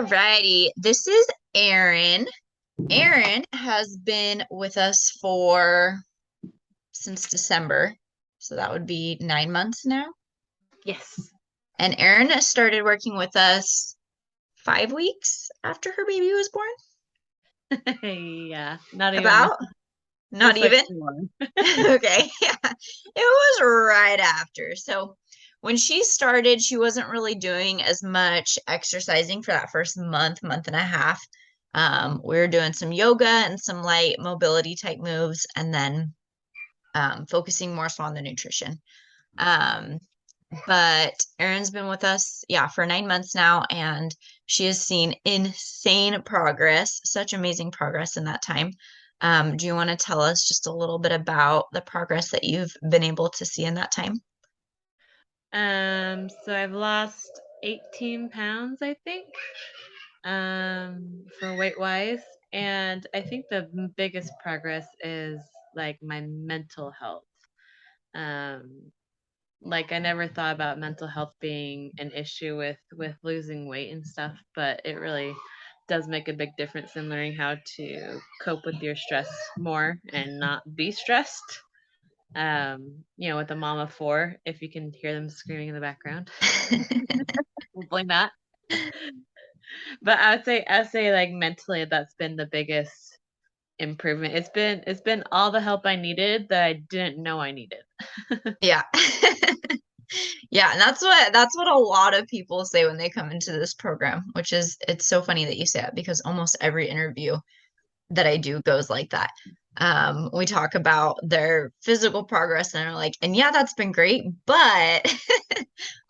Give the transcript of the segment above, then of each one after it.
Alrighty, this is Erin. Erin has been with us for since December, so that would be 9 months now. Yes. And Erin started working with us 5 weeks after her baby was born. Yeah, not even, About? Not just like even? 4. Okay, yeah. It was right after. So when she started, she wasn't really doing as much exercising for that first month and a half. We were doing some yoga and some light mobility type moves, and then focusing more so on the nutrition. Um, but Erin's been with us, yeah, for 9 months now, and she has seen insane progress, such amazing progress in that time. Do you want to tell us just a little bit about the progress that you've been able to see in that time? So I've lost 18 pounds, I think, for weight wise. And I think the biggest progress is like my mental health. Um, like I never thought about mental health being an issue with losing weight and stuff, but it really does make a big difference in learning how to cope with your stress more and not be stressed. With a mom of 4, if you can hear them screaming in the background. Hopefully not. But I'd say like mentally that's been the biggest improvement. It's been all the help I needed that I didn't know I needed. Yeah. Yeah, and that's what a lot of people say when they come into this program, which is it's so funny that you say that because almost every interview that I do goes like that. We talk about their physical progress and are like, and yeah, that's been great, but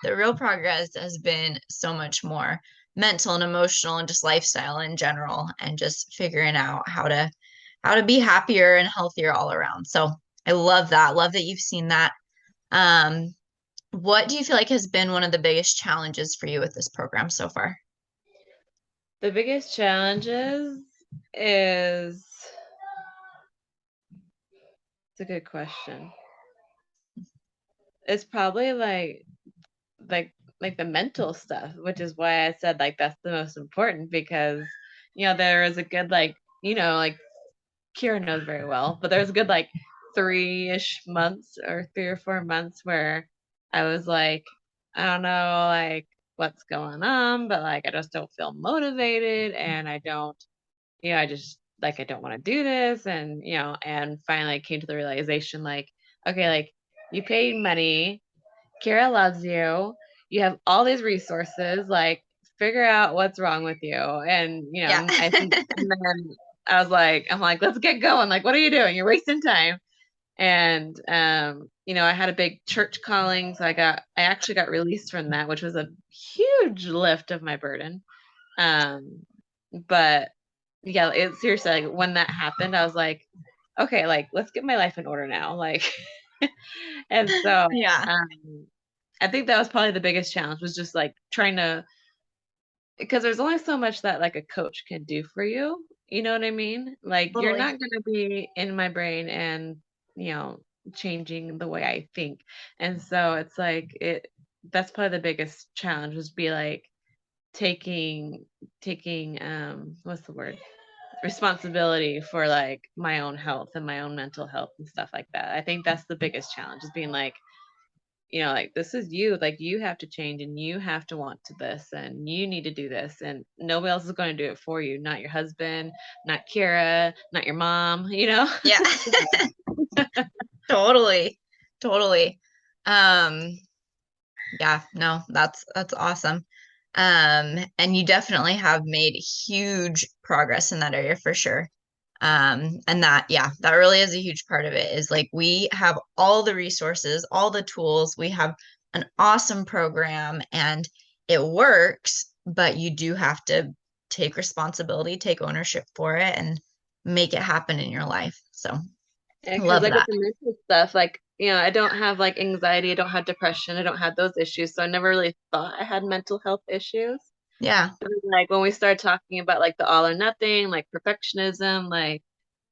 the real progress has been so much more mental and emotional and just lifestyle in general and just figuring out how to be happier and healthier all around. So I love that. Love that you've seen that. Um, what do you feel like has been one of the biggest challenges for you with this program so far? The biggest challenges is it's a good question. It's probably like like the mental stuff, which is why I said like that's the most important because there is a good like Kira knows very well, but there was a good like 3-ish months or 3 or 4 months where I was like, I don't know like what's going on, but like I just don't feel motivated and I don't, I just like I don't want to do this and finally I came to the realization like, okay, like you paid money, Kira loves you. You have all these resources. Like, figure out what's wrong with you. And Yeah. I think, and then I'm like, let's get going. Like, what are you doing? You're wasting time. And I had a big church calling, so I actually got released from that, which was a huge lift of my burden. Um, but yeah, it seriously like when that happened, I was like, okay, like let's get my life in order now. Like, and so Yeah, um I think that was probably the biggest challenge was just like trying to because there's only so much that like a coach can do for you. You know what I mean? Like you're totally. not going to be in my brain and, you know, changing the way I think. And so it's like that's probably the biggest challenge was be like taking what's the word? Responsibility for like my own health and my own mental health and stuff like that. I think that's the biggest challenge is being like like this is you, like you have to change and you have to want to this and you need to do this and nobody else is going to do it for you, not your husband, not Kira, not your mom, you know. Yeah. Totally. Totally. Um, yeah, no, that's awesome. And you definitely have made huge progress in that area for sure. And that, yeah, that really is a huge part of it is like we have all the resources, all the tools, we have an awesome program and it works, but you do have to take responsibility, take ownership for it and make it happen in your life. So And because love like with that. the mental stuff, like I don't have like anxiety, I don't have depression, I don't have those issues, so I never really thought I had mental health issues. Yeah. But like when we started talking about like the all or nothing, like perfectionism, like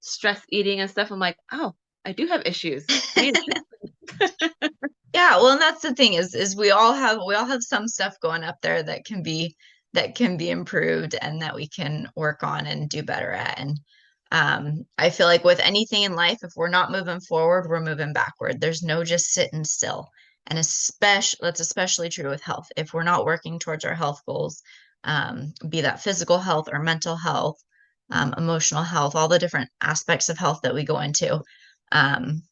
stress eating and stuff, I'm like, oh, I do have issues. I need to. Yeah, well, and that's the thing is we all have some stuff going up there that can be that can be improved and that we can work on and do better at. And I feel like with anything in life, if we're not moving forward, we're moving backward. There's no just sitting still. And that's especially true with health. If we're not working towards our health goals, be that physical health or mental health, emotional health, all the different aspects of health that we go into. Um,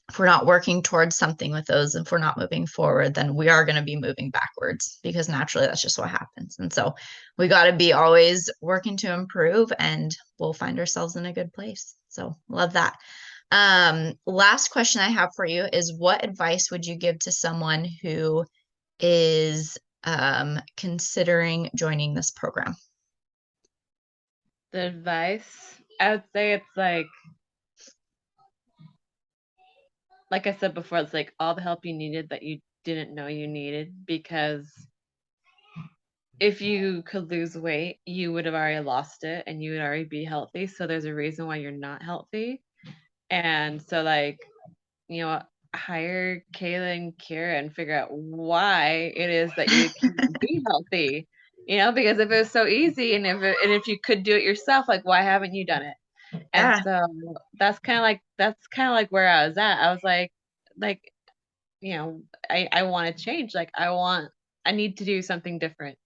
if we're not working towards something with those, if we're not moving forward, then we are going to be moving backwards because naturally that's just what happens. And so we got to be always working to improve and we'll find ourselves in a good place. So love that. Last question I have for you is what advice would you give to someone who is considering joining this program? The advice, I would say it's like I said before, it's like all the help you needed that you didn't know you needed, because if you could lose weight, you would have already lost it and you would already be healthy. So there's a reason why you're not healthy. And so, like, you know, hire Kayla and Kira and figure out why it is that you can't be healthy. Because if it was so easy, and if you could do it yourself, like, why haven't you done it? And Yeah, so that's kind of like where I was at. I was like, I want to change. Like, I need to do something different.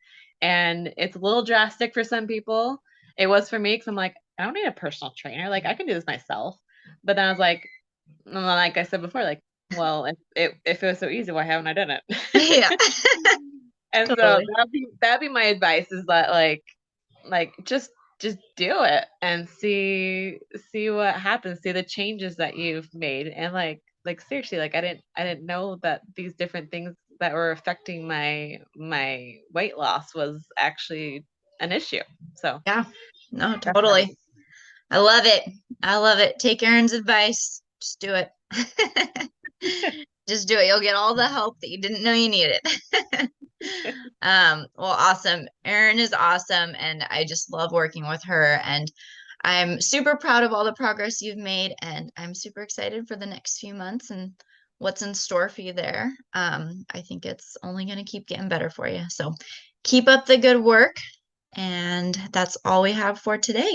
And it's a little drastic for some people. It was for me because I'm like, I don't need a personal trainer. Like, I can do this myself. But then I was like I said before, like, well, if it was so easy, why haven't I done it? yeah, And so totally. that'd be my advice, is that, like just do it and see what happens, see the changes that you've made. And like seriously, like, I didn't know that these different things that were affecting my weight loss was actually an issue. So Yeah, no, that's my totally. I love it. I love it. Take Erin's advice. Just do it. Just do it. You'll get all the help that you didn't know you needed. Well, awesome. Erin is awesome, and I just love working with her. And I'm super proud of all the progress you've made, and I'm super excited for the next few months and what's in store for you there. I think it's only going to keep getting better for you. So keep up the good work, and that's all we have for today.